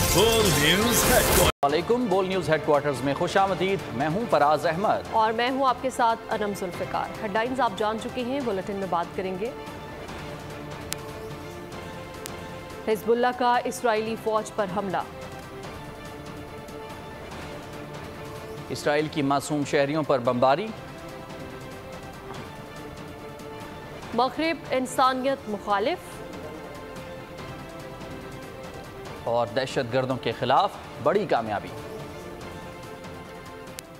बोल news headquarters में खुशामदीद। मैं हूं फराज अहमद और मैं हूं आपके साथ अनम जुल्फ़िकार। हेडलाइंस आप जान चुके हैं, बुलेटिन में बात करेंगे। हिज़्बुल्लाह का इस्राएली फौज पर हमला, इसराइल की मासूम शहरियों पर बमबारी, मग़रिब इंसानियत मुखालिफ और दहशतगर्दों के खिलाफ बड़ी कामयाबी।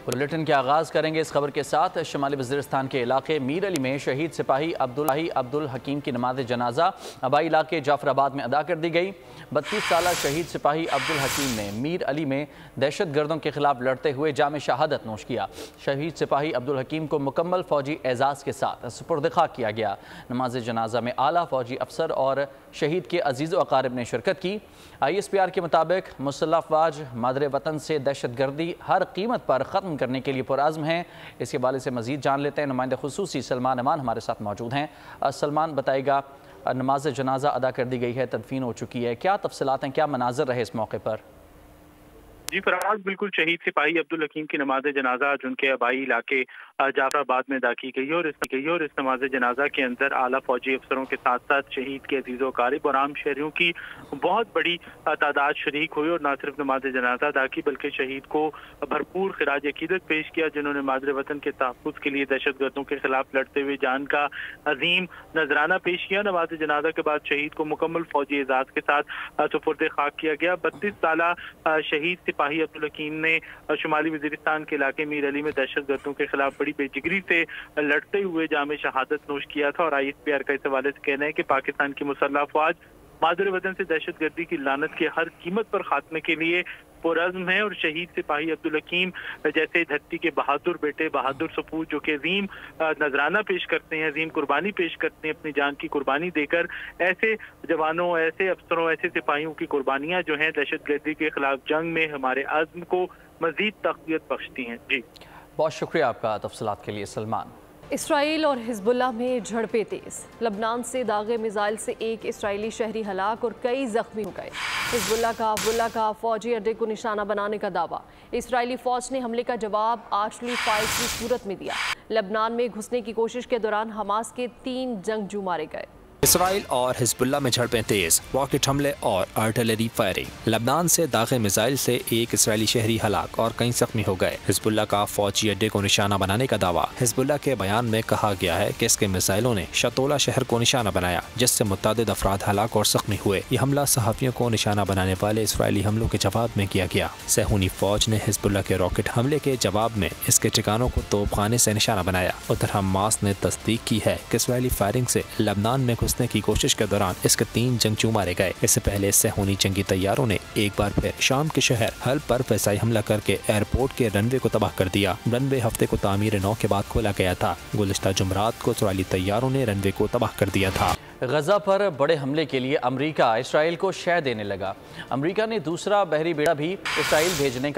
बुलेटिन के आगाज़ करेंगे इस खबर के साथ। शुमाली वज़ीरिस्तान के इलाके मीर अली में शहीद सिपाही अब्दुल हकीम की नमाज जनाजा आबाई इलाके जाफराबाद में अदा कर दी गई। 32 साला शहीद सिपाही अब्दुल हकीम ने मीर अली में दहशतगर्दों के खिलाफ लड़ते हुए जामे शहादत नोश किया। शहीद सिपाही अब्दुल हकीम को मुकम्मल फ़ौजी एजाज़ के साथ सुपुर्द खाक किया गया। नमाज जनाजा में आला फ़ौजी अफसर और शहीद के अजीज़ व अकारिब ने शिरकत की। ISPR के मुताबिक मुसल्लह अफ़वाज मादरे वतन से दहशतगर्दी हर कीमत पर ख़त्म करने के लिए पुरआज़्म हैं। इसके बारे से मज़ीद जान लेते हैं। नुमाइंदा खुसूसी सलमान अमान हमारे साथ मौजूद हैं। सलमान, बताइएगा, नमाज जनाजा अदा कर दी गई है, तदफीन हो चुकी है, क्या तफसीलात हैं, क्या मनाज़र रहे इस मौके पर? जी फराज, बिल्कुल शहीद सिपाही अब्दुल हकीम की नमाज जनाजा आज उनके आबाई इलाके जाफराबाद में अदा की गई और इस नमाज जनाजा के अंदर आला फौजी अफसरों के साथ साथ शहीद के अजीज़ो कारिब और आम शहरियों की बहुत बड़ी तादाद शरीक हुई और न सिर्फ नमाज जनाजा अदा की बल्कि शहीद को भरपूर खिराज अकीदत पेश किया, जिन्होंने मादरे वतन के तहफ़्फ़ुज़ के लिए दहशतगर्दों के खिलाफ लड़ते हुए जान का अजीम नजराना पेश किया। नमाज जनाजा के बाद शहीद को मुकम्मल फौजी एजाज़ के साथ सुपुर्द खाक किया गया। 32 साला शहीद सिपाही अब्दुल हकीम ने शुमाली वज़ीरिस्तान के इलाके मीर अली में दहशतगर्दों के खिलाफ बड़ी बेजिगरी से लड़ते हुए जामे शहादत नोश किया था। और ISPR का इस हवाले से कहना है कि पाकिस्तान की मुसल्लह अफ़वाज मादरे वतन से दहशतगर्दी की लानत के हर कीमत पर खात्मे के लिए पुरअज़्म है और शहीद सिपाही अब्दुल हकीम जैसे धरती के बहादुर बेटे, बहादुर सपूत जो कि अजीम नजराना पेश करते हैं, अजीम कुर्बानी पेश करते हैं, अपनी जान की कुर्बानी देकर, ऐसे जवानों, ऐसे अफसरों, ऐसे सिपाहियों की कुर्बानियां जो हैं दहशतगर्दी के खिलाफ जंग में हमारे अज़्म को मजीद तक़वियत बख्शती हैं। जी, बहुत शुक्रिया आपका तफसीलात के लिए सलमान। इसराइल और हिज़्बुल्लाह में झड़पें तेज़। लबनान से दागे मिसाइल से एक इसराइली शहरी हलाक और कई जख्मी हो गए। हिज़्बुल्लाह का फौजी अड्डे को निशाना बनाने का दावा। इसराइली फौज ने हमले का जवाब आर्टिलरी फायर की सूरत में दिया। लबनान में घुसने की कोशिश के दौरान हमास के 3 जंगजू मारे गए। इसराइल और हिज़्बुल्लाह में झड़पें तेज, रॉकेट हमले और आर्टिलरी फायरिंग। लबनान से दागे मिसाइल से एक इसराइली शहरी हलाक और कई जख्मी हो गए। हिज़्बुल्लाह का फौजी अड्डे को निशाना बनाने का दावा। हिज़्बुल्लाह के बयान में कहा गया है कि इसके मिसाइलों ने शतोला शहर को निशाना बनाया, जिससे मुतअद्दिद अफराद हलाक और जख्मी हुए। ये हमला सहाफ़ियों को निशाना बनाने वाले इसराइली हमलों के जवाब में किया गया। सहूनी फौज ने हिज़्बुल्लाह के रॉकेट हमले के जवाब में इसके ठिकानों को तोपखाने से निशाना बनाया। उधर हमास ने तस्दीक की है कि इसराइली फायरिंग से लबनान में घुसने की कोशिश के दौरान इसके 3 जंगजू मारे गए। इससे पहले सहूनी जंगी तैयारों ने एक बार फिर शाम के शहर हल पर फ़िज़ाई हमला करके एयरपोर्ट के रनवे को तबाह कर दिया। रनवे हफ्ते को तामीर नौ के बाद खोला गया था। गुज़िश्ता जुमरात को इसराइली तैयारों ने रनवे को तबाह कर दिया था। गजा पर बड़े हमले के लिए अमेरिका इसराइल को शय देने लगा। अमेरिका ने दूसरा बहरी बेड़ा भी इसराइल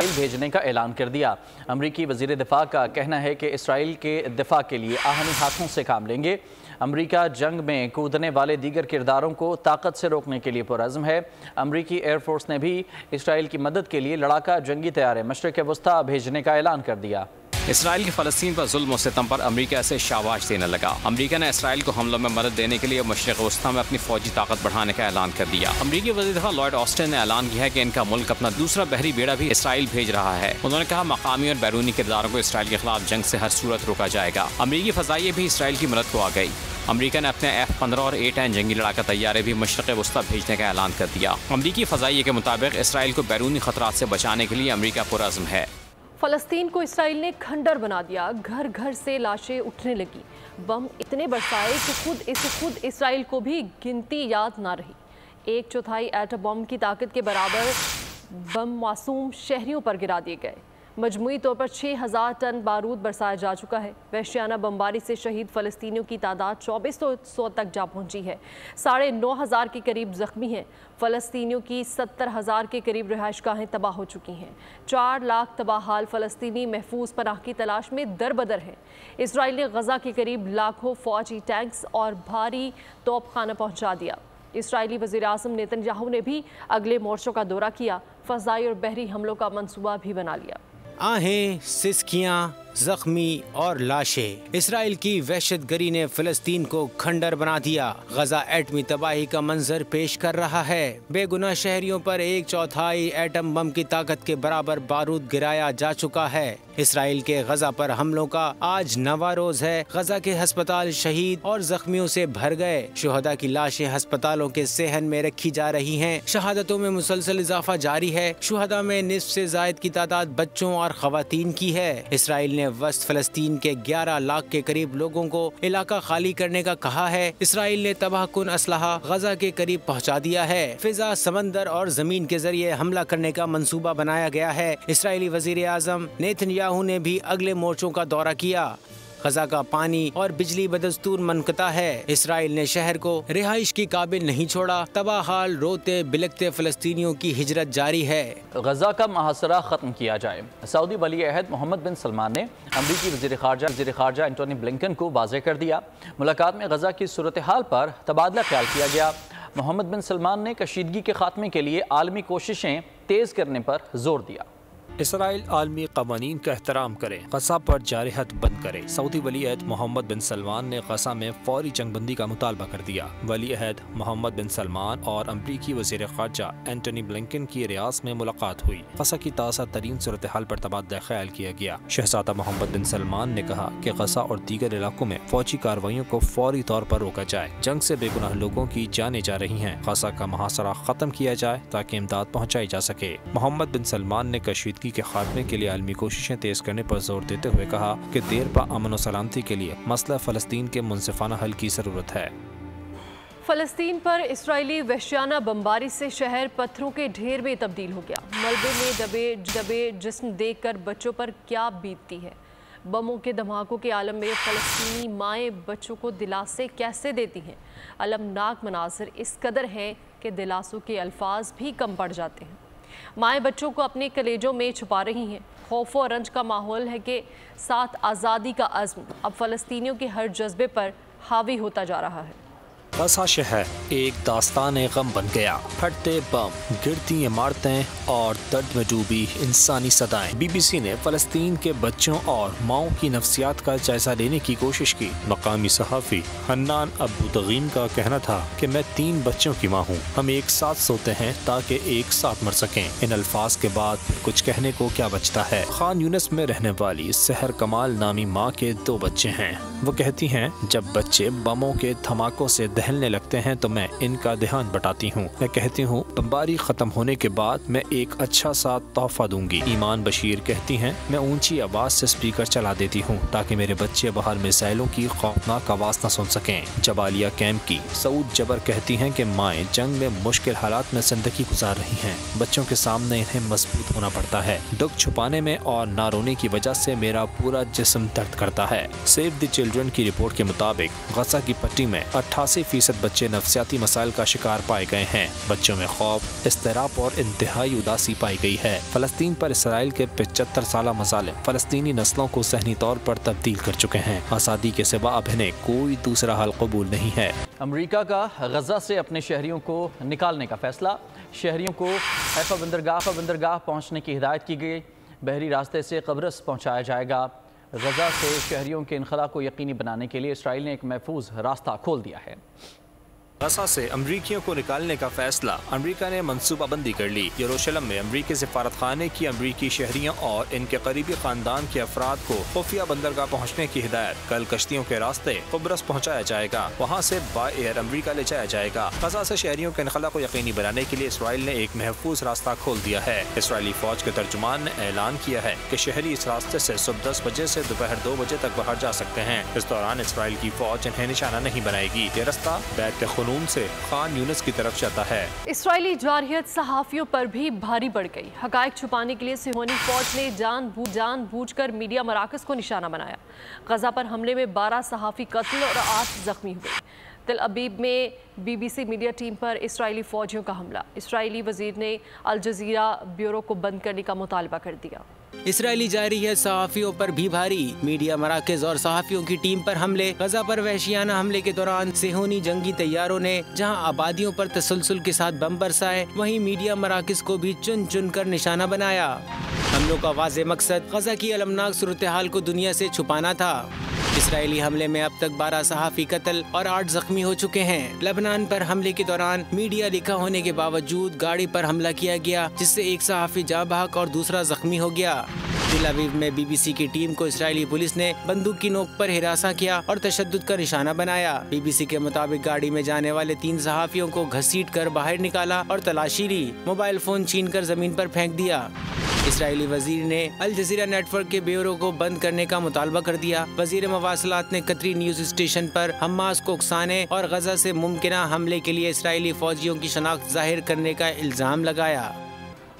भेजने का ऐलान कर दिया। अमेरिकी वज़ीर दिफा का कहना है कि इसराइल के दिफा के लिए आहनी हाथों से काम लेंगे। अमेरिका जंग में कूदने वाले दीगर किरदारों को ताकत से रोकने के लिए पुरअज़्म है। अमेरिकी एयरफोर्स ने भी इसराइल की मदद के लिए लड़ाका जंगी तैयारे मशरिक़ वस्ता भेजने का ऐलान कर दिया। इसराइल की फ़लस्तीन पर जुल्म और सितम पर अमेरिका से शाबाश देने लगा। अमेरिका ने इसराइल को हमलों में मदद देने के लिए मशरिक़ वस्ता में अपनी फौजी ताकत बढ़ाने का ऐलान कर दिया। अमेरिकी वज़ीर दिफा लॉयड ऑस्टिन ने ऐलान किया है कि इनका मुल्क अपना दूसरा बहरी बेड़ा भी इसराइल भेज रहा है। उन्होंने कहा, मकामी और बैरूनी किरदारों को इसराइल के खिलाफ जंग से हर सूरत रोका जाएगा। अमेरिकी फ़ज़ाइये भी इसराइल की मदद को आ गई। अमेरिका ने अपने F-15 और A-10 जंगी लड़ाका तैयारे भी मशरिक़ वस्ता भेजने का ऐलान कर दिया। अमेरिकी फ़ज़ाइये के मुताबिक इसराइल को बैरूनी खतरात से बचाने के लिए अमेरिका पुरअज़्म है। फ़लस्तीन को इसराइल ने खंडर बना दिया। घर घर से लाशें उठने लगी। बम इतने बरसाए कि खुद इसराइल को भी गिनती याद ना रही। 1/4 एटम बम की ताकत के बराबर बम मासूम शहरियों पर गिरा दिए गए। मजमूई तौर पर 6000 टन बारूद बरसाया जा चुका है। वहशियाना बमबारी से शहीद फ़लस्तीनियों की तादाद 2400 तक जा पहुंची है। 9500 के करीब जख्मी हैं। फ़लस्तीनियों की 70,000 के करीब रिहाइशगाहें तबाह हो चुकी हैं। 4 लाख तबाहाल फ़लस्तीनी महफूज पनाह की तलाश में दरबदर हैं। इसराइल ने गजा के करीब लाखों फौजी टैंक्स और भारी तोपखाना पहुँचा दिया। इसराइली वज़ीर-ए-आज़म नेतन्याहू ने भी अगले मोर्चों का दौरा किया, फ़ज़ाई और बहरी हमलों का मंसूबा भी बना लिया। आहें, सिसकियाँ, जख्मी और लाशें। इसराइल की वहशतगरी ने फिलिस्तीन को खंडर बना दिया। गजा एटमी तबाही का मंजर पेश कर रहा है। बेगुनाह शहरियों पर 1/4 एटम बम की ताकत के बराबर बारूद गिराया जा चुका है। इसराइल के गजा पर हमलों का आज 9वां रोज है। गजा के अस्पताल शहीद और जख्मियों से भर गए। शुहदा की लाशें अस्पतालों के सेहन में रखी जा रही हैं। शहादतों में मुसलसल इजाफा जारी है। शुहदा में निस्फ से जायद की तादाद बच्चों और खवातीन की है। इसराइल ने वस्त फलस्तीन के 11 लाख के करीब लोगों को इलाका खाली करने का कहा है। इसराइल ने तबाहकुन असलहा गजा के करीब पहुंचा दिया है। फिजा, समंदर और जमीन के जरिए हमला करने का मंसूबा बनाया गया है। इसराइली वजीर आजम नेतन्याहू ने भी अगले मोर्चों का दौरा किया। गजा का पानी और बिजली बदस्तूर मनकता है। इसराइल ने शहर को रिहाइश की काबिल नहीं छोड़ा। तबाहाल रोते बिलखते फलस्तीनियों की हिजरत जारी है। गजा का मुहासरा खत्म किया जाए। सऊदी वली अहद मोहम्मद बिन सलमान ने अमरीकी वज़ीर ख़ारजा एंटोनी ब्लिंकन को वाज़ेह कर दिया। मुलाकात में गजा की सूरत हाल पर तबादला ख्याल किया गया। मोहम्मद बिन सलमान ने कशीदगी के खात्मे के लिए आलमी कोशिशें तेज़ करने पर जोर दिया। इसराइल आलमी कवानीन का एहतराम करे, गजा पर जारहत बंद करे। सऊदी वली अहद मोहम्मद बिन सलमान ने गजा में फौरी जंगबंदी का मुतालबा कर दिया। वली अहद मोहम्मद बिन सलमान और अमरीकी वज़ीर ख़ारजा एंटोनी ब्लिंकन की रियास में मुलाकात हुई। गजा की ताज़ा तरीन सूरत हाल पर तबादला ख्याल किया गया। शहज़ादा मोहम्मद बिन सलमान ने कहा कि गजा और दीगर इलाकों में फौजी कार्रवाइयों को फौरी तौर पर रोका जाए। जंग से बेगुनाह लोगों की जानें जा रही हैं। गजा का मुहासरा खत्म किया जाए ताकि इमदाद पहुँचाई जा सके। मोहम्मद बिन सलमान ने कशीदगी के खात्मे के लिए आलमी कोशिशें तेज करने पर जोर देते हुए कहा कि देर पा अमन और सलामती के लिए मसला फ़लस्तीन के मुनसिफाना हल की ज़रूरत है। फ़लस्तीन पर इसराइली वहशियाना बमबारी से शहर पत्थरों के ढेर में तब्दील हो गया। मलबे में दबे जिस्म देखकर बच्चों पर क्या बीतती है। बमों के धमाकों के आलम में फ़लस्तीनी माएँ बच्चों को दिलासे कैसे देती हैं। अलमनाक मनाज़िर इस कदर हैं कि दिलासों के अल्फाज भी कम पड़ जाते हैं। माएँ बच्चों को अपने कलेजों में छुपा रही हैं। खौफ और रंज का माहौल है कि साथ आज़ादी का अज़्म अब फ़लस्तीनियों के हर जज्बे पर हावी होता जा रहा है। गजा शहर एक दास्तान गम बन गया। फटते बम, गिरती इमारतें और दर्द में डूबी इंसानी सदाएं। BBC ने फ़लस्तीन के बच्चों और माओं की नफ्सियात का जायजा लेने की कोशिश की। मकामी सहाफ़ी हन्नान अबू तगीम का कहना था कि मैं 3 बच्चों की माँ हूँ। हम एक साथ सोते हैं ताकि एक साथ मर सकें। इन अल्फाज के बाद फिर कुछ कहने को क्या बचता है। खान यूनिस में रहने वाली सहर कमाल नामी माँ के 2 बच्चे हैं। वो कहती हैं, जब बच्चे बमों के धमाकों से दहलने लगते हैं तो मैं इनका ध्यान बटाती हूँ। मैं कहती हूँ बमबारी खत्म होने के बाद मैं एक अच्छा सा तोहफा दूंगी। ईमान बशीर कहती हैं, मैं ऊंची आवाज से स्पीकर चला देती हूँ ताकि मेरे बच्चे बाहर मिसाइलों की खौफनाक आवाज न सुन सकें। जबालिया कैंप की सऊद जबर कहती हैं कि माएँ जंग में मुश्किल हालात में जिंदगी गुजार रही हैं। बच्चों के सामने इन्हें मजबूत होना पड़ता है। दुख छुपाने में और ना रोने की वजह से मेरा पूरा जिस्म दर्द करता है। सेव द चिल्ड्रन की रिपोर्ट के मुताबिक गजा की पट्टी में 88% बच्चे नफ्सियाती मसाइल का शिकार पाए गए हैं। बच्चों में खौफ, इस्तिराब और इंतहाई उदासी पाई गई है। फलस्तीन पर इसराइल के 75 साला मसाले फलस्तीनी नस्लों को सहनी तौर पर तब्दील कर चुके हैं। आज़ादी के सिवा अब इन्हें कोई दूसरा हल कबूल नहीं है। अमरीका का गजा से अपने शहरियों को निकालने का फैसला। शहरियों को हैफा बंदरगाह पहुँचने की हिदायत की गई। बहरी रास्ते से कब्रस पहुँचाया जाएगा। गजा से शहरियों के इनखला को यकीनी बनाने के लिए इसराइल ने एक महफूज रास्ता खोल दिया है। गजा से अमरीकियों को निकालने का फैसला। अमरीका ने मनसूबाबंदी कर ली। यरूशलेम में अमरीकी सफारत खाने की अमरीकी शहरियों और इनके करीबी खानदान के अफराद को खुफिया बंदरगाह पहुँचने की हिदायत। कल कश्तियों के रास्ते कुब्रस पहुँचाया जाएगा। वहाँ से बाय एयर अमरीका ले जाया जाएगा। गजा से शहरियों के इनखला को यकीनी बनाने के लिए इसराइल ने एक महफूज रास्ता खोल दिया है। इसराइली फौज के तर्जुमान ने ऐलान किया है कि शहरी इस रास्ते से सुबह 10 बजे से दोपहर 2 बजे तक बाहर जा सकते हैं। इस दौरान इसराइल की फौज इन्हें निशाना नहीं बनाएगी। ये रास्ता बैत से खान यूनिस की तरफ जाता है। इसराइली जारहियत सहाफियों पर भी भारी पड़ गई। हकायक छुपाने के लिए सिहोनी फौज ने जानबूझकर मीडिया मराकज़ को निशाना बनाया। गजा पर हमले में 12 सहाफ़ी कत्ल और 8 जख्मी हुए। तल अबीब में BBC मीडिया टीम पर इसराइली फौजियों का हमला। इसराइली वजीर ने अल जजीरा ब्यूरो को बंद करने का मुतालबा कर दिया। इसराइली जारी है सहाफ़ियों पर भी भारी। मीडिया मराकज़ और सहाफ़ियों की टीम पर हमले। गजा पर वहशियाना हमले के दौरान सेहोनी जंगी तैयारों ने जहां आबादियों पर तसलसल के साथ बम बरसाए, वहीं मीडिया मराकज़ को भी चुन चुन कर निशाना बनाया। हमलों का वाज़ेह मकसद गजा की अलमनाक सूरत हाल को दुनिया से छुपाना था। इसराइली हमले में अब तक 12 सहाफ़ी कत्ल और 8 जख्मी हो चुके हैं। लेबनान पर हमले के दौरान मीडिया लिखा होने के बावजूद गाड़ी पर हमला किया गया, जिससे एक सहाफ़ी जाँ बहक और दूसरा जख्मी हो गया। तेल अवीव में BBC की टीम को इसराइली पुलिस ने बंदूक की नोक पर हिरासा किया और तशद्दुद का निशाना बनाया। BBC के मुताबिक गाड़ी में जाने वाले 3 सहाफ़ियों को घसीट कर बाहर निकाला और तलाशी ली। मोबाइल फोन छीन कर जमीन पर फेंक दिया। इसराइली वजीर ने अल जजीरा नेटवर्क के ब्यूरो को बंद करने का मुतालबा कर दिया। वजीर मवासलात ने कतरी न्यूज स्टेशन पर हमास को उकसाने और गजा से मुमकिना हमले के लिए इसराइली फौजियों की शनाख्त जाहिर करने का इल्ज़ाम लगाया।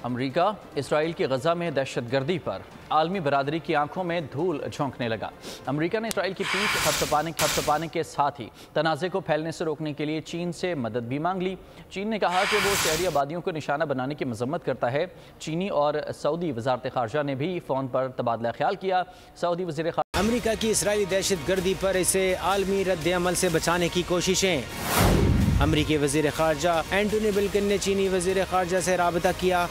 अमरीका इसराइल की गजा में दहशतगर्दी पर आलमी बरादरी की आंखों में धूल झोंकने लगा। अमरीका ने इसराइल की पीठ थपथपाने के साथ ही तनाज़े को फैलने से रोकने के लिए चीन से मदद भी मांग ली। चीन ने कहा कि वो शहरी आबादियों को निशाना बनाने की मजम्मत करता है। चीनी और सऊदी वजारत ख़ारजा ने भी फ़ोन पर तबादला ख्याल किया। सऊदी वज़ीर अमरीका की इसराइली दहशतगर्दी पर इसे आलमी रद्द-ए-अमल से बचाने की कोशिशें। अमरीकी वज़ीर ख़ारजा एंटोनी ब्लिंकन ने चीनी वज़ीर ख़ारजा से राबता किया।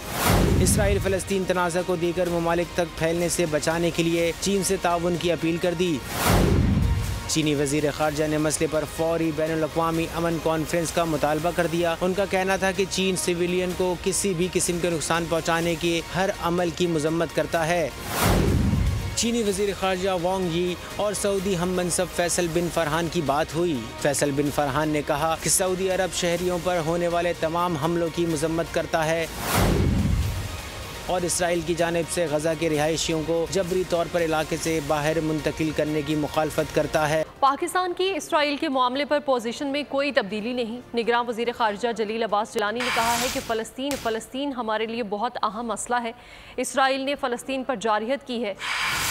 इसराइल फ़लस्तीन तनाज़ा को दीगर ममालिक तक फैलने से बचाने के लिए चीन से ताउन की अपील कर दी। चीनी वज़ीर ख़ारजा ने मसले पर फौरी बैनुल-अक़वामी अमन कॉन्फ्रेंस का मुतालबा कर दिया। उनका कहना था कि चीन सिविलियन को किसी भी किस्म के नुकसान पहुँचाने के हर अमल की मजम्मत करता है। चीनी वज़ीर ख़ारजा वांग यी और सऊदी हम मनसब फैसल बिन फरहान की बात हुई। फैसल बिन फरहान ने कहा कि सऊदी अरब शहरियों पर होने वाले तमाम हमलों की मजम्मत करता है और इसराइल की जानिब से गजा के रिहायशियों को जबरी तौर पर इलाके से बाहर मुंतकिल करने की मुखालफत करता है। पाकिस्तान की इसराइल के मामले पर पोजीशन में कोई तब्दीली नहीं। निगरान वज़ीर ख़ारजा जलील अब्बास जिलानी ने कहा है कि फ़लस्तीन हमारे लिए बहुत अहम मसला है। इसराइल ने फ़लस्तीन पर जारहियत की है,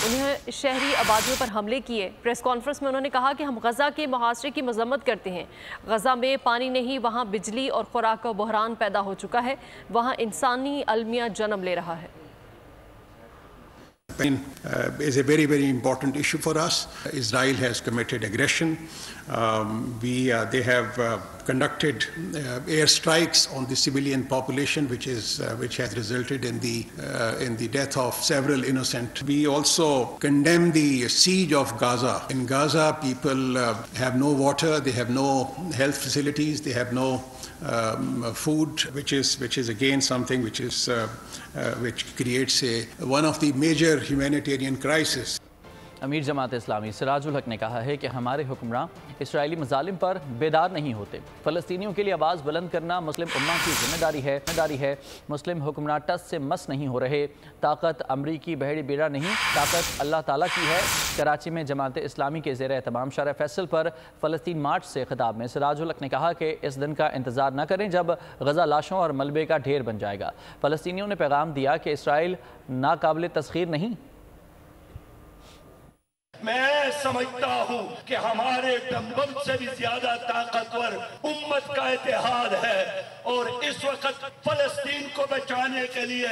उन्हें शहरी आबादियों पर हमले किए। प्रेस कॉन्फ्रेंस में उन्होंने कहा कि हम गजा के मुहासरे की मजम्मत करते हैं। गजा में पानी नहीं, वहाँ बिजली और खुराक का बहरान पैदा हो चुका है, वहाँ इंसानी अलमिया जन्म ले रहा है। Is a very, very important issue for us. Israel has committed aggression. They have conducted air strikes on the civilian population, which has resulted in the death of several innocent. We also condemn the siege of Gaza. In Gaza, people have no water, they have no health facilities, they have no food, which is again something which creates one of the major humanitarian crises. अमीर जमात इस्लामी सिराजुल हक ने कहा है कि हमारे हुक्मरान Israeli मजालिम पर बेदार नहीं होते। फ़लस्तीनियों के लिए आवाज़ बुलंद करना मुस्लिम उम्मा की जिम्मेदारी है। मुस्लिम हुक्मरान टस से मस नहीं हो रहे। ताकत अमरीकी बहरी बेड़ा नहीं, ताकत अल्लाह ताला की है। कराची में जमात इस्लामी के ज़ेर एहतमाम शारा फैसल पर फ़लस्तीन मार्च से खिताब में सिराजुल हक ने कहा कि इस दिन का इंतज़ार न करें जब गजा लाशों और मलबे का ढेर बन जाएगा। फ़लस्तीनियों ने पैगाम दिया कि इसराइल नाकाबिल तस्खीर नहीं। मैं समझता हूँ कि हमारे दमबम से भी ज्यादा ताकतवर उम्मत का इत्तेहाद है और इस वक्त फलस्तीन को बचाने के लिए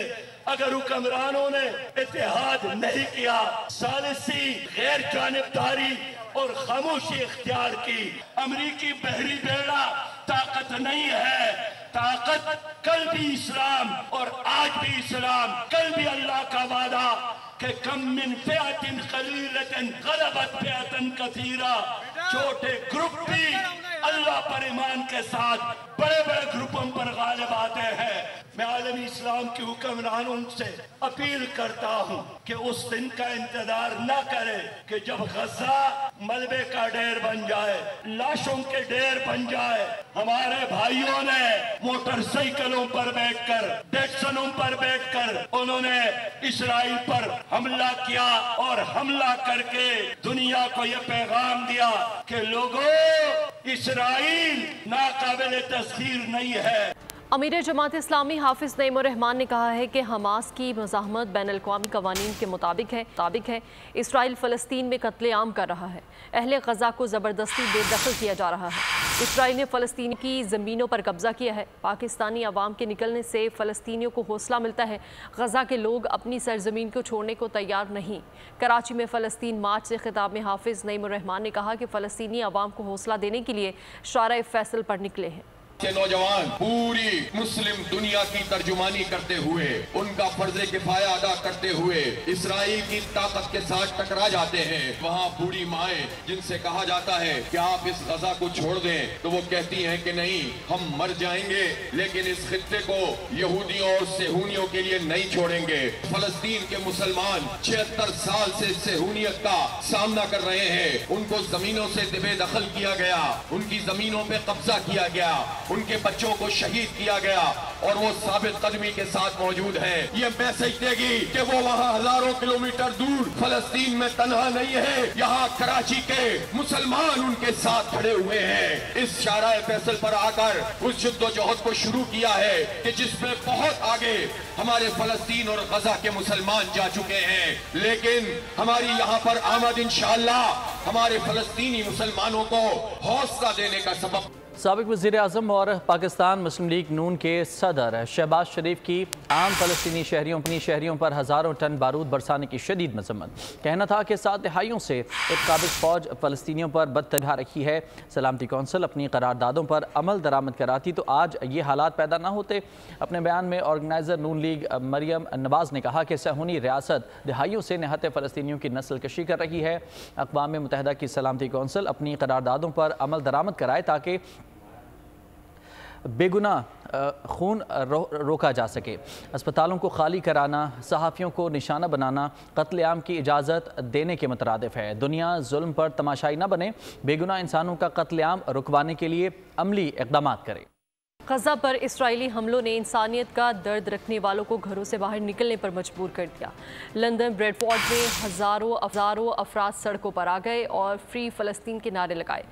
अगर हुक्मरानों ने इत्तेहाद नहीं किया, सालिसी गैर जानिबदारी और खामोशी इख्तियार की, अमरीकी बहरी बेड़ा ताकत नहीं है। ताकत कल भी इस्लाम और आज भी इस्लाम, कल भी अल्लाह का वादा कि कम मिन फिअतिन क़लीलतिन ग़लबत फिअतन कसीरा। छोटे ग्रुप भी अल्लाह पर ईमान के साथ बड़े बड़े ग्रुपों पर गालिब आते हैं। मैं आलमी इस्लाम के हुक्मरानों से अपील करता हूँ कि उस दिन का इंतजार न करे कि जब गजा मलबे का ढेर बन जाए, लाशों के ढेर बन जाए। हमारे भाइयों ने मोटरसाइकिलों पर बैठकर, डेटसनों पर बैठकर उन्होंने इसराइल पर हमला किया और हमला करके दुनिया को यह पैगाम दिया कि लोगों, इसराइल नाकाबिल तस्खीर नहीं है। अमीर जमात इस्लामी हाफिज नईमुर रहमान ने कहा है कि हमास की मज़ाहमत बैन अल-अक़वामी क़वानीन के मुताबिक है। इसराइल फ़लस्तीन में कत्लेआम कर रहा है। अहले गज़ा को ज़बरदस्ती बेदखल किया जा रहा है। इसराइल ने फ़लस्तीन की ज़मीनों पर कब्ज़ा किया है। पाकिस्तानी अवाम के निकलने से फ़लस्तीनियों को हौसला मिलता है। गज़ा के लोग अपनी सरज़मीन को छोड़ने को तैयार नहीं। कराची में फ़लस्तीन मार्च से खिताब में हाफिज नईमुर रहमान ने कहा कि फ़लस्तीनी अवाम को हौसला देने के लिए शारा फैसल पर निकले हैं। के नौजवान पूरी मुस्लिम दुनिया की तर्जुमानी करते हुए, उनका फर्ज़े किफ़ाया अदा करते हुए इसराइल की ताकत के साथ टकरा जाते हैं। वहाँ बूढ़ी माएँ जिनसे कहा जाता है कि आप इस गज़ा को छोड़ दें, तो वो कहती हैं कि नहीं, हम मर जाएंगे लेकिन इस खित्ते को यहूदियों और सेहूनियों के लिए नहीं छोड़ेंगे। फलस्तीन के मुसलमान 76 साल से सेहूनियत का सामना कर रहे हैं। उनको जमीनों से बेदखल किया गया, उनकी जमीनों पे कब्जा किया गया, उनके बच्चों को शहीद किया गया और वो साबित कदमी के साथ मौजूद है। ये मैसेज देगी कि वो वहाँ हजारों किलोमीटर दूर फलस्तीन में तन्हा नहीं है, यहाँ कराची के मुसलमान उनके साथ खड़े हुए हैं। इस शारा फैसल पर आकर उस जद्दोजहद को शुरू किया है कि जिसमें बहुत आगे हमारे फलस्तीन और गजा के मुसलमान जा चुके हैं, लेकिन हमारी यहाँ पर आमद इंशाअल्लाह हमारे फलस्तीनी मुसलमानों को हौसला देने का सबब। साबिक वज़ीर-ए-आज़म और पाकिस्तान मुस्लिम लीग नून के सदर शहबाज शरीफ की आम फ़लस्तीनी शहरियों पर हज़ारों टन बारूद बरसाने की शदीद मज़म्मत। कहना था कि 7 दहाइयों से एक काबिज़ फ़ौज फ़लस्तीनियों पर बदतबा रखी है। सलामती कौंसिल अपनी करारदादों पर अमल दरामद कराती तो आज ये हालात पैदा ना होते। अपने बयान में ऑर्गेनाइज़र नून लीग मरियम नवाज़ ने कहा कि सहूनी रियासत दहाइयों से निहत्त फ़लस्तीनियों की नस्ल कशी कर रही है। अक़वाम मुत्तहिदा की सलामती कौंसिल अपनी करारदादों पर अमल दरामद कराए ताकि बेगुनाह खून रोका जा सके। अस्पतालों को खाली कराना, सहाफ़ियों को निशाना बनाना कत्लेआम की इजाज़त देने के मुतरादिफ है। दुनिया जुल्म पर तमाशाई न बने, बेगुनाह इंसानों का कत्लेआम रुकवाने के लिए अमली इक़दाम करे। गज़ा पर इस्राइली हमलों ने इंसानियत का दर्द रखने वालों को घरों से बाहर निकलने पर मजबूर कर दिया। लंदन ब्रेडफोर्ड में हज़ारों अफराद सड़कों पर आ गए और फ्री फ़लस्तीन के नारे लगाए।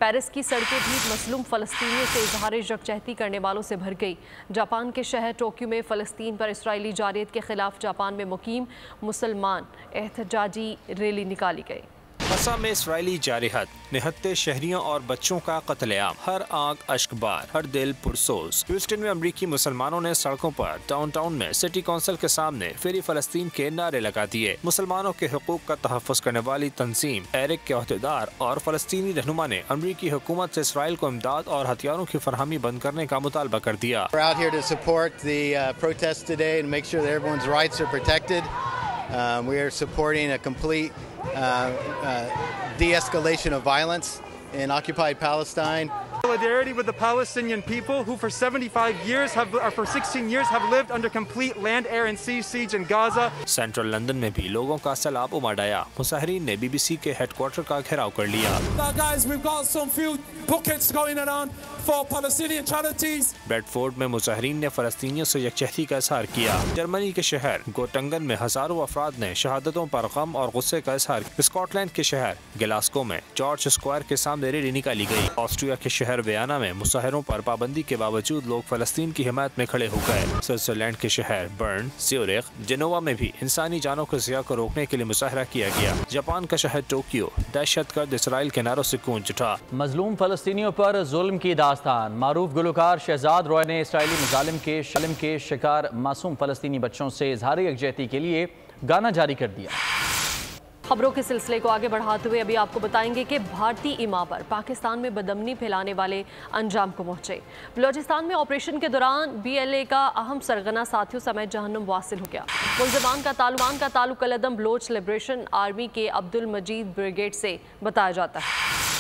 पेरिस की सड़कें भी मसलूम फ़लस्तीनियों से इजहार यकजहती करने वालों से भर गई। जापान के शहर टोक्यो में फ़लस्तीन पर इसराइली जारियत के खिलाफ जापान में मुकीम मुसलमान एहतजाजी रैली निकाली गई। गज़ा में इसराइली जारिहत, निहत्ते शहरियों और बच्चों का कत्लेआम, हर आंख अश्कबार, हर दिल पुरसोस। ह्यूस्टन में अमरीकी मुसलमानों ने सड़कों पर डाउनटाउन में सिटी काउंसिल के सामने फ्री फ़लस्तीन के नारे लगा दिए। मुसलमानों के हुकूक का तहफ़्फ़ुज़ करने वाली तंजीम एरिक के अहदेदार और फ़लस्तीनी रहनुमा ने अमरीकी हुकूमत से इसराइल को इमदाद और हथियारों की फरहमी बंद करने का मुतालबा कर दिया। We are supporting a complete de-escalation of violence in occupied Palestine. Solidarity with the Palestinian people who for 16 years have lived under complete land, air and sea siege in Gaza. Central London में भी लोगों का सैलाब उमड़ आया। मुसाहिरीन ने BBC के headquarter का घेराव कर लिया। Guys, we've got some few buckets going around for Palestinian charities. Bradford में मुसाहिरीन ने फ़लस्तीनियों से यकजहती का इज़हार किया। जर्मनी के शहर गोटंगन में हज़ारों अफराद ने शहादतों पर गम और गुस्से का इज़हार। स्कॉटलैंड के शहर ग्लासगो में जॉर्ज स्क्वायर के सामने रैली निकाली गई। ऑस्ट्रिया के शहर वियना में मुसाहिरों पर पाबंदी के बावजूद लोग फ़लस्तीन की हिमायत में खड़े हो गए। स्विट्जरलैंड के शहर बर्न, ज्यूरिख, जेनोवा में भी इंसानी जानों के ज़िया को रोकने के लिए मुजाहरा किया गया। जापान का शहर टोक्यो दहशतगर्द इसराइल के नारों से गूंज उठा। मजलूम फ़लस्तीनियों पर जुल्म की दास्तान। मारूफ गुलकार शहजाद रॉय ने इसराइली मुजालिम के शिकार मासूम फ़लस्तीनी बच्चों से इजहार यकजहती के लिए गाना जारी कर दिया। खबरों के सिलसिले को आगे बढ़ाते हुए अभी आपको बताएंगे कि भारतीय इमा पर पाकिस्तान में बदअमनी फैलाने वाले अंजाम को पहुंचे। बलूचिस्तान में ऑपरेशन के दौरान BLA का अहम सरगना साथियों समेत जहन्नुम वासिल हो गया। मुलजमान का ताल्लुक अलअदम बलोच लिबरेशन आर्मी के अब्दुल मजीद ब्रिगेड से बताया जाता है।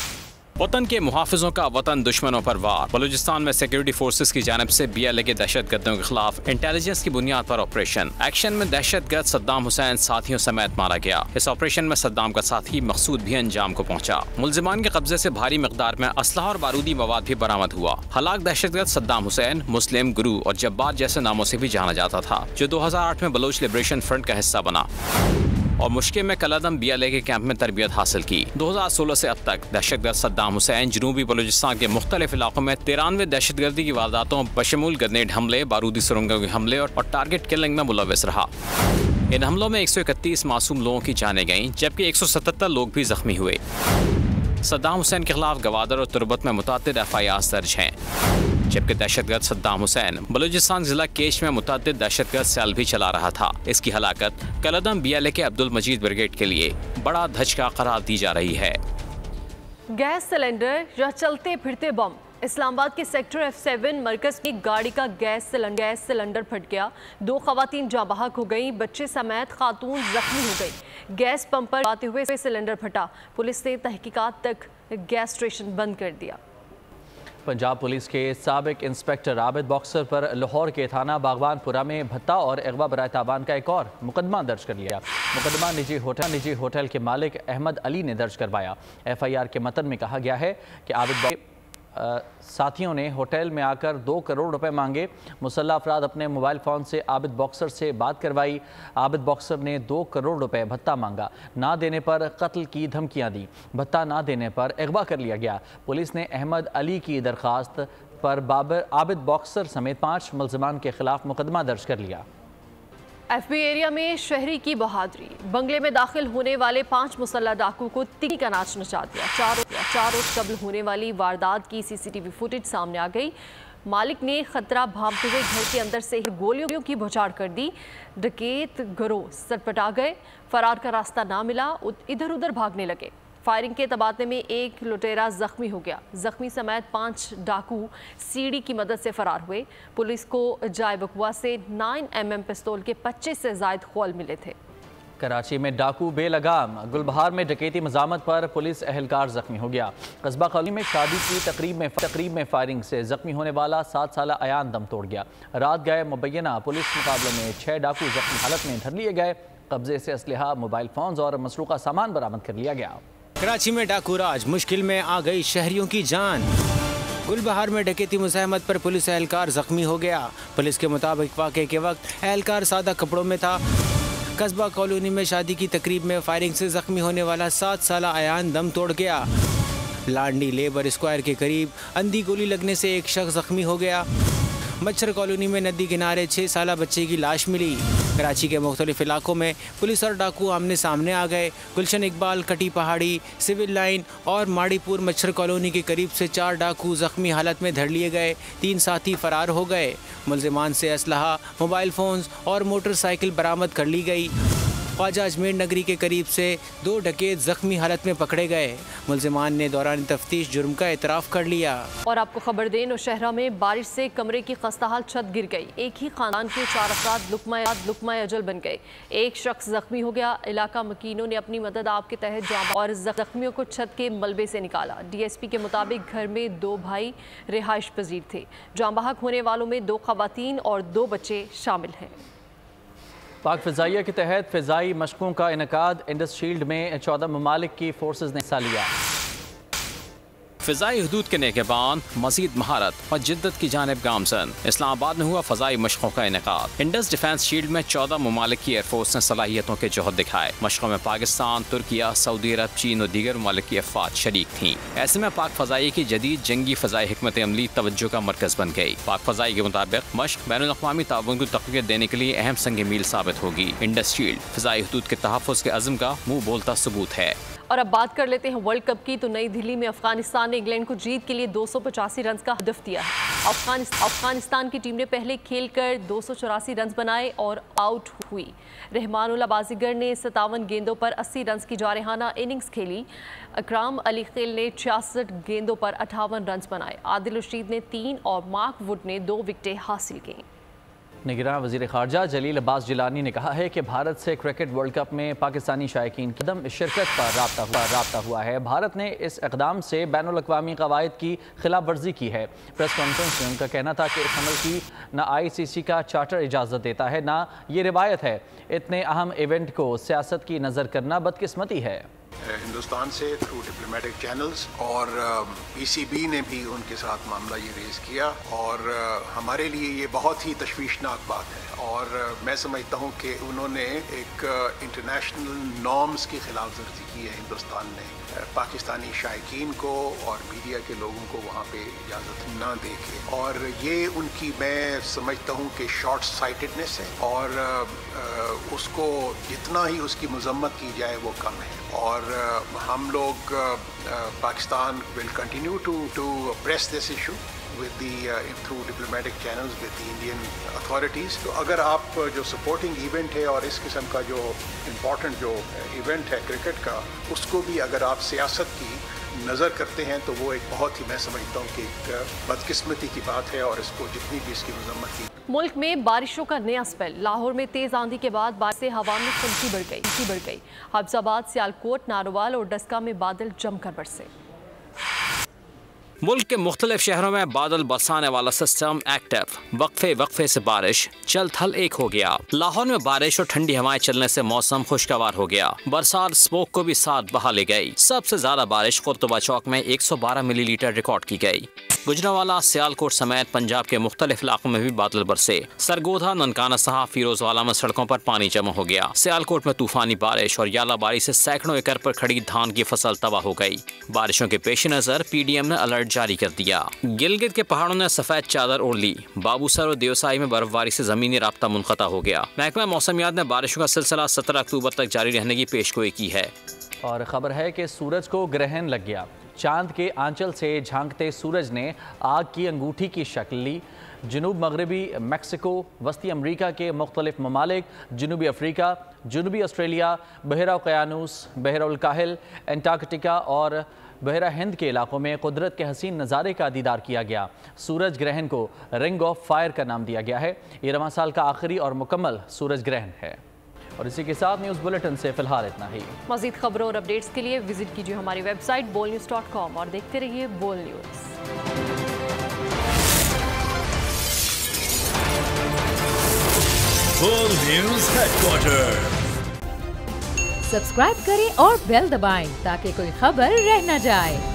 वतन के मुहाफिजों का वतन दुश्मनों पर वार। बलूचिस्तान में सिक्योरिटी फोर्सेस की जानिब से BLA के दहशतगर्दों के खिलाफ इंटेलिजेंस की बुनियाद पर ऑपरेशन। एक्शन में दहशतगर्द सद्दाम हुसैन साथियों समेत मारा गया। इस ऑपरेशन में सद्दाम का साथी मकसूद भी अंजाम को पहुंचा। मुलजिमान के कब्जे से भारी मिकदार में असलहा और बारूदी मवाद भी बरामद हुआ। हलाक दहशतगर्द सद्दाम हुसैन मुस्लिम गुरु और जब्बार जैसे नामों से भी जाना जाता था, जो 2008 में बलोच लिबरेशन फ्रंट का हिस्सा बना और मुश्किल में कलदम BLA के कैंप में तरबियत हासिल की। 2016 से अब तक दहशतगर्द सद्दाम हुसैन जनूबी बलूचिस्तान के मुख्तलिफ इलाकों में 93 दहशतगर्दी की वारदातों बशमूल ग्रेनेड हमले, बारूदी सुरंगों के हमले और टारगेट किलिंग में मुलव्वस रहा। इन हमलों में 131 मासूम लोगों की जानें गईं, जबकि 177 लोग भी जख्मी हुए। सद्दाम हुसैन के खिलाफ गवादर और तुरबत में मुतअद्दिद FIRs दर्ज हैं, जबकि दहशतगर्द सद्दाम हुसैन बलूचिस्तान जिला केश में मुतअद्दिद दहशतगर्द सेल भी चला रहा था। इसकी हलाकत कलदम BLA के अब्दुल मजीद ब्रिगेड के लिए बड़ा धचका करार दी जा रही है। गैस सिलेंडर या चलते फिरते बम। इस्लामाबाद के सेक्टर F7 मरकज की गाड़ी का गैस सिलेंडर फट गया। 2 खवातीन जाँ बहक हो गई, बच्चे समेत खातून जख्मी हो गई। गैस पंप पर आते हुए सिलेंडर फटा। पुलिस ने तहकीकात तक गैस स्टेशन बंद कर दिया। पंजाब पुलिस के साबिक इंस्पेक्टर आबिद बॉक्सर पर लाहौर के थाना बागवानपुरा में भत्ता और अगवा बराए ताबान का एक और मुकदमा दर्ज कर लिया। मुकदमा निजी होटल के मालिक अहमद अली ने दर्ज करवाया। FIR के मतन में कहा गया है कि आबिद साथियों ने होटल में आकर 2 करोड़ रुपए मांगे। मुसल्लह अफराद अपने मोबाइल फ़ोन से आबिद बॉक्सर से बात करवाई। आबिद बॉक्सर ने 2 करोड़ रुपए भत्ता मांगा। ना देने पर कत्ल की धमकियां दी। भत्ता ना देने पर अगवा कर लिया गया। पुलिस ने अहमद अली की दरख्वास्त पर आबिद बॉक्सर समेत 5 मुलज़मान के खिलाफ मुकदमा दर्ज कर लिया। FB एरिया में शहरी की बहादुरी। बंगले में दाखिल होने वाले 5 मुसल्लह डाकू को तिगी का नाच नचा दिया। 4 रोज कबल होने वाली वारदात की CCTV फुटेज सामने आ गई। मालिक ने खतरा भांपते हुए घर के अंदर से गोलियों की बौछार कर दी। डकैत गिरोह सटपटा गए। फरार का रास्ता ना मिला, इधर उधर भागने लगे। फायरिंग के तबादले में 1 लुटेरा जख्मी हो गया। जख्मी समेत 5 डाकू सीढ़ी की मदद से फरार हुए। पुलिस को जाए बकुआ से 9mm पिस्तौल के 25 से ज़ायद खोल मिले थे। कराची में डाकू बेलगाम। गुलबहार में डकैती मजामत पर पुलिस एहलकार जख्मी हो गया। कस्बा कॉलोनी में शादी की तकरीब में फायरिंग से जख्मी होने वाला 7 साला अयान दम तोड़ गया। रात गए मुबैना पुलिस मुकाबले में 6 डाकू जख्मी हालत में धर लिए गए। कब्जे से असलहा, मोबाइल फोन और मसरूका सामान बरामद कर लिया गया। कराची में डाकू राज, मुश्किल में आ गई शहरियों की जान। गुलबहार में डकैती मुज़ाहमत पर पुलिस एहलकार जख्मी हो गया। पुलिस के मुताबिक वाक़े के वक्त एहलकार सादा कपड़ों में था। कस्बा कॉलोनी में शादी की तकरीब में फायरिंग से जख्मी होने वाला 7 साला अयान दम तोड़ गया। लांडी लेबर स्क्वायर के करीब अंधी गोली लगने से एक शख्स जख्मी हो गया। मच्छर कॉलोनी में नदी किनारे 6 साला बच्चे की लाश मिली। कराची के मुख्तलिफ इलाकों में पुलिस और डाकू आमने सामने आ गए। गुलशन इकबाल, कटी पहाड़ी, सिविल लाइन और माड़ीपुर मच्छर कॉलोनी के करीब से 4 डाकू जख्मी हालत में धर लिए गए। 3 साथी फरार हो गए। मुलजिमान से असलहा, मोबाइल फ़ोन्स और मोटरसाइकिल बरामद कर ली गई। ख्वाजा अजमेर नगरी के करीब से 2 डकैत जख्मी हालत में पकड़े गए। मुलजिमान ने दौरान तफ्तीश जुर्म का एतराफ़ कर लिया। और आपको खबर दें, नौशहरा में बारिश से कमरे की खस्ताहाल छत गिर गई। एक ही खानदान के 4 अफराद लुकमा अजल बन गए। एक शख्स जख्मी हो गया। इलाका मकीनों ने अपनी मदद आप के तहत जाम और जख्मियों को छत के मलबे से निकाला। DSP के मुताबिक घर में 2 भाई रिहाइश पजीर थे। जाम बहक होने वालों में 2 खवातीन और 2 बच्चे शामिल हैं। पाक फ़िज़ाइया के तहत फ़िज़ाई मशकों का इनकाद। इंडस शील्ड में 14 ममालिक की फोर्सेज ने हिस्सा लिया। फ़िज़ाई हदूद के नेकेबान मज़ीद महारत और जिद्दत की जानिब गामजन। इस्लामाबाद में हुआ फ़िज़ाई मशकों का इनेकाद। इंडस डिफेंस शील्ड में 14 ममालिक की एयरफोर्स ने सलाहियतों के जोहर दिखाए। मशकों में पाकिस्तान, तुर्किया, सऊदी अरब, चीन और दीगर ममालिक की अफवाज शरीक थीं। ऐसे में पाक फ़िज़ाई की जदीद जंगी फ़िज़ाई हिकमत अमली तवज्जो का मरकज़ बन गई। पाक फ़िज़ाई के मुताबिक मशक बैनुल-अक़वामी ताउन को तक़वियत देने के लिए अहम संग मील साबित होगी। इंडस शील्ड फ़िज़ाई हदूद के तहफ़्फ़ुज़ के अज़्म का मुँह बोलता सबूत है। और अब बात कर लेते हैं वर्ल्ड कप की। तो नई दिल्ली में अफगानिस्तान ने इंग्लैंड को जीत के लिए 285 रन का हदफ दिया है। अफगानिस्तान की टीम ने पहले खेलकर 284 रन बनाए और आउट हुई। रहमानुल्लाह बाजीगर ने 57 गेंदों पर 80 रन की जारहाना इनिंग्स खेली। अकराम अली खेल ने 66 गेंदों पर 58 रन बनाए। आदिल रशीद ने 3 और मार्क वुड ने 2 विकेटें हासिल की। निगरान वज़ीर ख़ारजा जलील अब्बास जिलानी ने कहा है कि भारत से क्रिकेट वर्ल्ड कप में पाकिस्तानी शायकीन की कदम शिरकत पर राब्ता हुआ है। भारत ने इस इक़दाम से बैनुल-अक़वामी क़वाइद की खिलाफ वर्जी की है। प्रेस कॉन्फ्रेंस में उनका कहना था कि इस अमल की न ICC का चार्टर इजाज़त देता है, ना ये रिवायत है। इतने अहम इवेंट को सियासत की नज़र करना बदकिस्मती है। हिंदुस्तान से थ्रू डिप्लोमेटिक चैनल्स और PCB ने भी उनके साथ मामला ये रेज़ किया और हमारे लिए ये बहुत ही तशवीशनाक बात है और मैं समझता हूँ कि उन्होंने एक इंटरनेशनल नॉर्म्स की खिलाफ वर्जी की है हिंदुस्तान ने पाकिस्तानी शायकीन को और मीडिया के लोगों को वहाँ पे इजाज़त ना दे के और ये उनकी मैं समझता हूँ कि शॉर्ट साइटेडनेस है और उसको जितना ही उसकी मजम्मत की जाए वो कम है और हम लोग Pakistan will continue to press this issue with the through diplomatic channels with the Indian authorities. तो अगर आप जो supporting event है और इस किस्म का जो important जो event है क्रिकेट का उसको भी अगर आप सियासत की नज़र करते हैं तो वो एक बहुत ही मैं समझता हूँ कि एक बदकिस्मती की बात है और इसको जितनी भी इसकी मजम्मत की। मुल्क में बारिशों का नया स्पेल। लाहौर में तेज आंधी के बाद बारिश से हवा में खुनकी बढ़ गई। हफ्जाबाद, सियालकोट, नारोवाल और डस्का में बादल जमकर बरसे। मुल्क के मुख्तलिफ शहरों में बादल बरसाने वाला सिस्टम एक्टिव। वक्फे से बारिश चल थल एक हो गया। लाहौर में बारिश और ठंडी हवाएं चलने से मौसम खुशगवार हो गया। बरसात स्मोक को भी साथ बहा ले गई। सबसे ज्यादा बारिश कुर्तुबा चौक में 112 मिलीलीटर रिकॉर्ड की गई। गुजरावाला, सियालकोट समेत पंजाब के मुख्तलिफ इलाकों में भी बादल बरसे। सरगोधा, ननकाना साहब, फिरोजवाला में सड़कों पर पानी जमा हो गया। सियालकोट में तूफानी बारिश और यालाबारी से सैकड़ों एकड़ पर खड़ी धान की फसल तबाह हो गई। बारिशों के पेश नजर PDM ने अलर्ट जारी कर दिया। गिलगित के पहाड़ों ने सफेद चादर ओढ़ ली। बाबूसर और देवसाई में बर्फबारी से जमीनी राब्ता मुनक़ता हो गया। महकमा मौसमियात ने बारिशों का सिलसिला 17 अक्टूबर तक जारी रहने की पेशगोई की है। और खबर है कि सूरज को ग्रहण लग गया। चांद के आंचल से झांकते सूरज ने आग की अंगूठी की शक्ल ली। जनूब मगरबी मैक्सिको, वस्ती अमरीका के मुख्तलिफ ममालिक, जनूबी अफ्रीका, जनूबी ऑस्ट्रेलिया, बहरा उक़यानूस, बहरा उल काहिल, एंटार्कटिका और बहरा हिंद के इलाकों में कुदरत के हसीन नज़ारे का दीदार किया गया। सूरज ग्रहण को रिंग ऑफ फायर का नाम दिया गया है। ये रवां साल का आखिरी और मुकम्मल सूरज ग्रहण है। और इसी के साथ न्यूज़ बुलेटिन से फिलहाल इतना ही। मज़ीद खबरों और अपडेट्स के लिए विजिट कीजिए हमारी वेबसाइट bolnews.com और देखते रहिए बोल न्यूज़। बोल न्यूज़ हेडक्वार्टर सब्सक्राइब करें और बेल दबाएं ताकि कोई खबर रह न जाए।